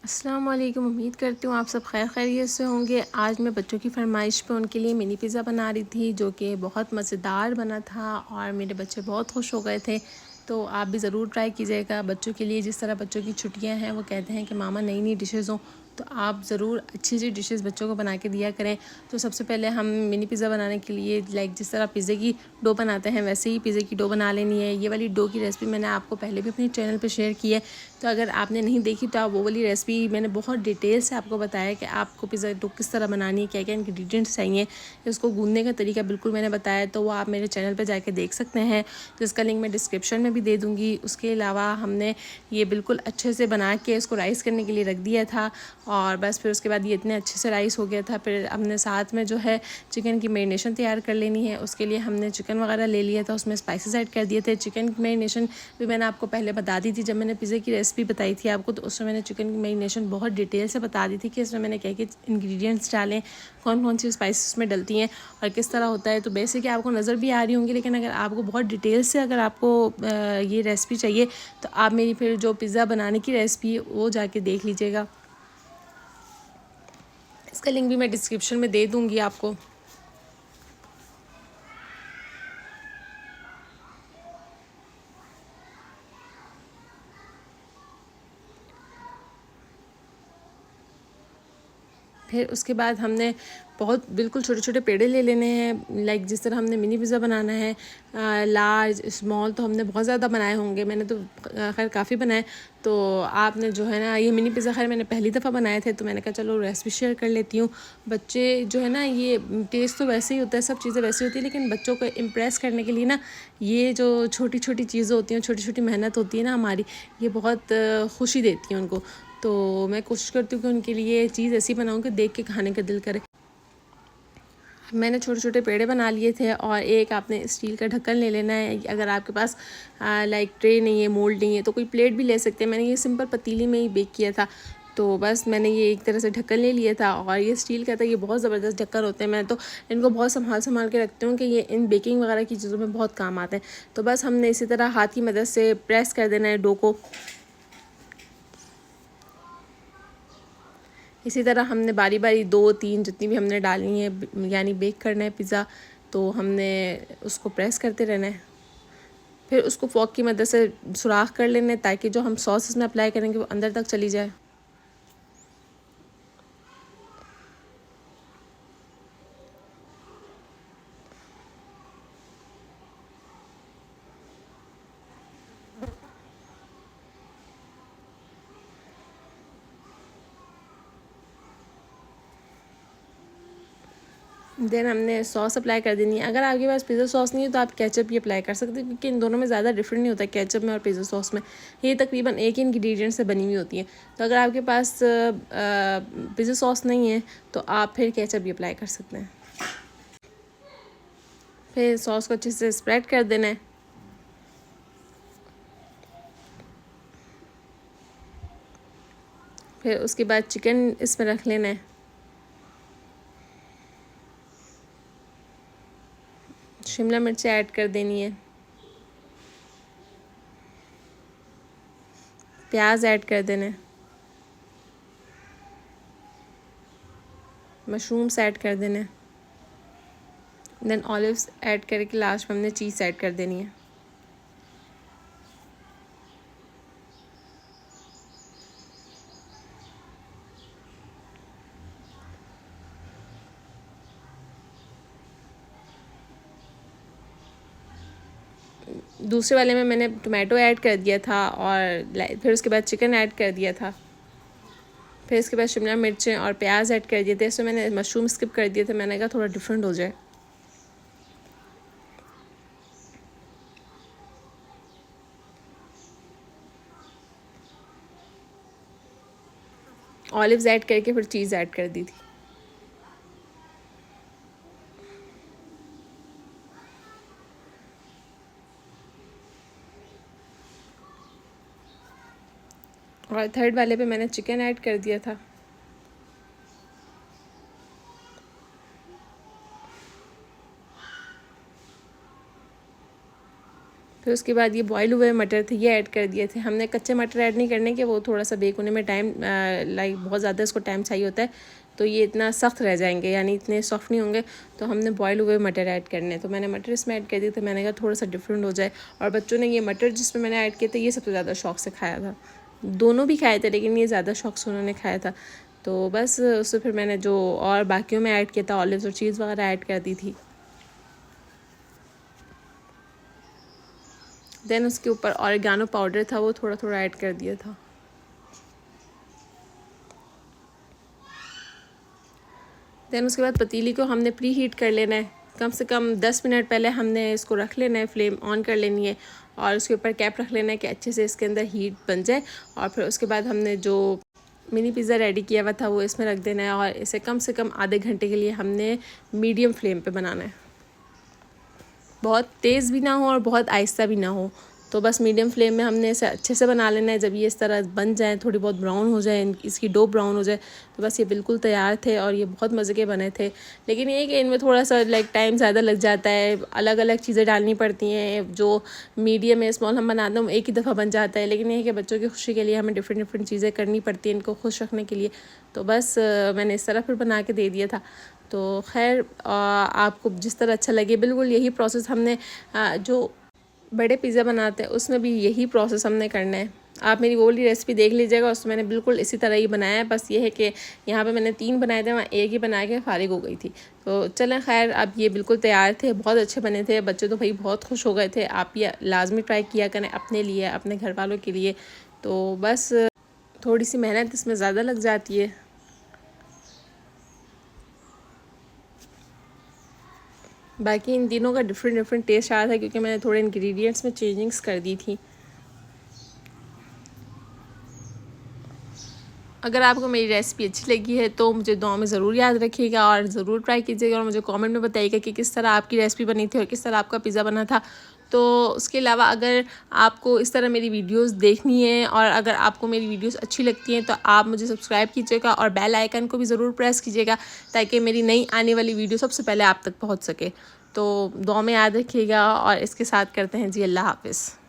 अस्सलाम वालेकुम। उम्मीद करती हूँ आप सब खैर खैरियत से होंगे। आज मैं बच्चों की फरमाइश पे उनके लिए मिनी पिज़्ज़ा बना रही थी जो कि बहुत मज़ेदार बना था और मेरे बच्चे बहुत खुश हो गए थे। तो आप भी ज़रूर ट्राई कीजिएगा बच्चों के लिए। जिस तरह बच्चों की छुट्टियां हैं वो कहते हैं कि मामा नई नई डिशेज़ हों, तो आप ज़रूर अच्छी अच्छी डिशेज़ बच्चों को बना के दिया करें। तो सबसे पहले हम मिनी पिज़्ज़ा बनाने के लिए जिस तरह पिज़्ज़े की डो बनाते हैं वैसे ही पिज़्ज़े की डो बना लेनी है। ये वाली डो की रेसिपी मैंने आपको पहले भी अपने चैनल पर शेयर की है, तो अगर आपने नहीं देखी तो आप वो वाली रेसिपी मैंने बहुत डिटेल से आपको बताया कि आपको पिज़्ज़ा डो किस तरह बनानी है, क्या क्या इंग्रेडिएंट्स चाहिए, उसको गूंदने का तरीका बिल्कुल मैंने बताया। तो वो आप मेरे चैनल पर जाके देख सकते हैं, जिसका लिंक मैं डिस्क्रिप्शन में भी दे दूँगी। उसके अलावा हमने ये बिल्कुल अच्छे से बना के इसको राइस करने के लिए रख दिया था और बस फिर उसके बाद ये इतने अच्छे से राइस हो गया था। फिर हमने साथ में जो है चिकन की मैरिनेशन तैयार कर लेनी है। उसके लिए हमने चिकन वगैरह ले लिया था, उसमें स्पाइसेस ऐड कर दिए थे। चिकन की मैरिनेशन भी मैंने आपको पहले बता दी थी, जब मैंने पिज़्ज़े की रेसिपी बताई थी आपको, तो उसमें मैंने चिकन की मैरिनेशन बहुत डिटेल से बता दी थी कि इसमें मैंने क्या क्या इंग्रेडिएंट्स डालें, कौन कौन सी स्पाइसेस में डलती हैं और किस तरह होता है। तो बेसिक आपको नज़र भी आ रही होंगी, लेकिन अगर आपको बहुत डिटेल से अगर आपको ये रेसिपी चाहिए तो आप मेरी फिर जो पिज़्ज़ा बनाने की रेसिपी है वो जाके देख लीजिएगा। इसका लिंक भी मैं डिस्क्रिप्शन में दे दूँगी आपको। फिर उसके बाद हमने बहुत बिल्कुल छोटे छोटे पेड़े ले लेने हैं। जिस तरह हमने मिनी पिज़्ज़ा बनाना है, लार्ज स्मॉल तो हमने बहुत ज़्यादा बनाए होंगे, मैंने तो खैर काफ़ी बनाए। तो आपने जो है ना, ये मिनी पिज़्ज़ा खैर मैंने पहली दफ़ा बनाए थे, तो मैंने कहा चलो रेसिपी शेयर कर लेती हूँ। बच्चे जो है ना, ये टेस्ट तो वैसे ही होता है, सब चीज़ें वैसी होती है, लेकिन बच्चों को इम्प्रेस करने के लिए ना ये जो छोटी छोटी चीज़ें होती हैं, छोटी छोटी मेहनत होती है ना हमारी, ये बहुत खुशी देती है उनको। तो मैं कोशिश करती हूँ कि उनके लिए चीज़ ऐसी बनाऊँ कि देख के खाने का दिल करे। मैंने छोटे छोटे पेड़े बना लिए थे और एक आपने स्टील का ढक्कन ले लेना है। अगर आपके पास ट्रे नहीं है, मोल्ड नहीं है, तो कोई प्लेट भी ले सकते हैं। मैंने ये सिंपल पतीली में ही बेक किया था, तो बस मैंने ये एक तरह से ढक्कन ले लिया था और ये स्टील का था। ये बहुत ज़बरदस्त ढक्कन होते हैं, मैं तो इनको बहुत संभाल संभाल के रखती हूँ कि ये इन बेकिंग वगैरह की चीज़ों में बहुत काम आते हैं। तो बस हमने इसी तरह हाथ की मदद से प्रेस कर देना है डो को। इसी तरह हमने बारी बारी 2-3 जितनी भी हमने डालनी है, यानी बेक करना है पिज़्ज़ा, तो हमने उसको प्रेस करते रहना है। फिर उसको फोक की मदद से सुराख कर लेना है ताकि जो हम सॉस इसमें अप्लाई करेंगे वो अंदर तक चली जाए। देन हमने सॉस अप्लाई कर देनी है। अगर आपके पास पिज़्ज़ा सॉस नहीं है तो आप केचप भी अप्लाई कर सकते हैं, क्योंकि इन दोनों में ज़्यादा डिफरेंट नहीं होता है, केचप में और पिज़्ज़ा सॉस में। ये तकरीबन एक ही इंग्रेडिएंट से बनी हुई होती है। तो अगर आपके पास पिज़्ज़ा सॉस नहीं है तो आप फिर केचप भी अप्लाई कर सकते हैं। फिर सॉस को अच्छे से स्प्रेड कर देना है। फिर उसके बाद चिकन इसमें रख लेना है। शिमला मिर्च ऐड कर देनी है। प्याज ऐड कर देना है। मशरूम्स ऐड कर देना है। देन ऑलिव्स ऐड करके लास्ट में हमने चीज़ ऐड कर देनी है। दूसरे वाले में मैंने टोमेटो ऐड कर दिया था और फिर उसके बाद चिकन ऐड कर दिया था। फिर इसके बाद शिमला मिर्चें और प्याज ऐड कर दिए थे। इसमें मैंने मशरूम स्किप कर दिए थे, मैंने कहा थोड़ा डिफरेंट हो जाए। ऑलिव्स ऐड करके फिर चीज़ ऐड कर दी थी। और थर्ड वाले पे मैंने चिकन ऐड कर दिया था। फिर उसके बाद ये बॉयल हुए मटर थे, ये ऐड कर दिए थे हमने। कच्चे मटर ऐड नहीं करने के, वो थोड़ा सा बेक होने में टाइम बहुत ज़्यादा इसको टाइम चाहिए होता है, तो ये इतना सख्त रह जाएंगे, यानी इतने सॉफ्ट नहीं होंगे। तो हमने बॉयल हुए मटर ऐड करने, तो मैंने मटर इसमें ऐड कर दिए थे। मैंने कहा थोड़ा सा डिफरेंट हो जाए, और बच्चों ने ये मटर जिसमें मैंने ऐड किए थे ये सबसे ज़्यादा शौक से खाया था। दोनों भी खाए थे, लेकिन ये ज़्यादा शौक से उन्होंने खाया था। तो बस उससे फिर मैंने जो और बाकियों में ऐड किया था, ऑलिव्स और चीज़ वगैरह ऐड कर दी थी। देन उसके ऊपर ऑरिगानो पाउडर था, वो थोड़ा थोड़ा ऐड कर दिया था। देन उसके बाद पतीली को हमने प्री हीट कर लेना है, कम से कम 10 मिनट पहले हमने इसको रख लेना है, फ्लेम ऑन कर लेनी है, और उसके ऊपर कैप रख लेना है कि अच्छे से इसके अंदर हीट बन जाए। और फिर उसके बाद हमने जो मिनी पिज़्ज़ा रेडी किया हुआ था वो इसमें रख देना है, और इसे कम से कम आधे घंटे के लिए हमने मीडियम फ्लेम पे बनाना है। बहुत तेज़ भी ना हो और बहुत आहिस्ता भी ना हो, तो बस मीडियम फ्लेम में हमने इसे अच्छे से बना लेना है। जब ये इस तरह बन जाए, थोड़ी बहुत ब्राउन हो जाए, इसकी डो ब्राउन हो जाए, तो बस ये बिल्कुल तैयार थे, और ये बहुत मज़े के बने थे। लेकिन ये कि इनमें थोड़ा सा टाइम ज़्यादा लग जाता है, अलग अलग चीज़ें डालनी पड़ती हैं। जो मीडियम या स्मॉल हम बनाते हैं एक ही दफ़ा बन जाता है, लेकिन ये है कि बच्चों की खुशी के लिए हमें डिफरेंट चीज़ें करनी पड़ती हैं इनको खुश रखने के लिए। तो बस मैंने इस तरह फिर बना के दे दिया था। तो खैर आपको जिस तरह अच्छा लगे, बिल्कुल यही प्रोसेस हमने जो बड़े पिज़्ज़ा बनाते हैं उसमें भी यही प्रोसेस हमने करना है। आप मेरी वो वाली रेसिपी देख लीजिएगा, उसमें मैंने बिल्कुल इसी तरह ही बनाया है। बस ये है कि यहाँ पे मैंने 3 बनाए थे, वहाँ एक ही बना के फारिग हो गई थी। तो चलें खैर, अब ये बिल्कुल तैयार थे, बहुत अच्छे बने थे, बच्चे तो भाई बहुत खुश हो गए थे। आप ये लाजमी ट्राई किया करें अपने लिए, अपने घर वालों के लिए। तो बस थोड़ी सी मेहनत इसमें ज़्यादा लग जाती है। बाकी इन तीनों का डिफरेंट टेस्ट आया था, क्योंकि मैंने थोड़े इंग्रेडिएंट्स में चेंजिंग्स कर दी थी। अगर आपको मेरी रेसिपी अच्छी लगी है तो मुझे दुआ में ज़रूर याद रखिएगा, और ज़रूर ट्राई कीजिएगा, और मुझे कमेंट में बताइएगा कि किस तरह आपकी रेसिपी बनी थी और किस तरह आपका पिज़्ज़ा बना था। तो उसके अलावा अगर आपको इस तरह मेरी वीडियोस देखनी है, और अगर आपको मेरी वीडियोस अच्छी लगती हैं, तो आप मुझे सब्सक्राइब कीजिएगा और बेल आइकन को भी ज़रूर प्रेस कीजिएगा, ताकि मेरी नई आने वाली वीडियो सबसे पहले आप तक पहुँच सके। तो दुआ में याद रखिएगा, और इसके साथ करते हैं जी अल्लाह हाफ़िज़।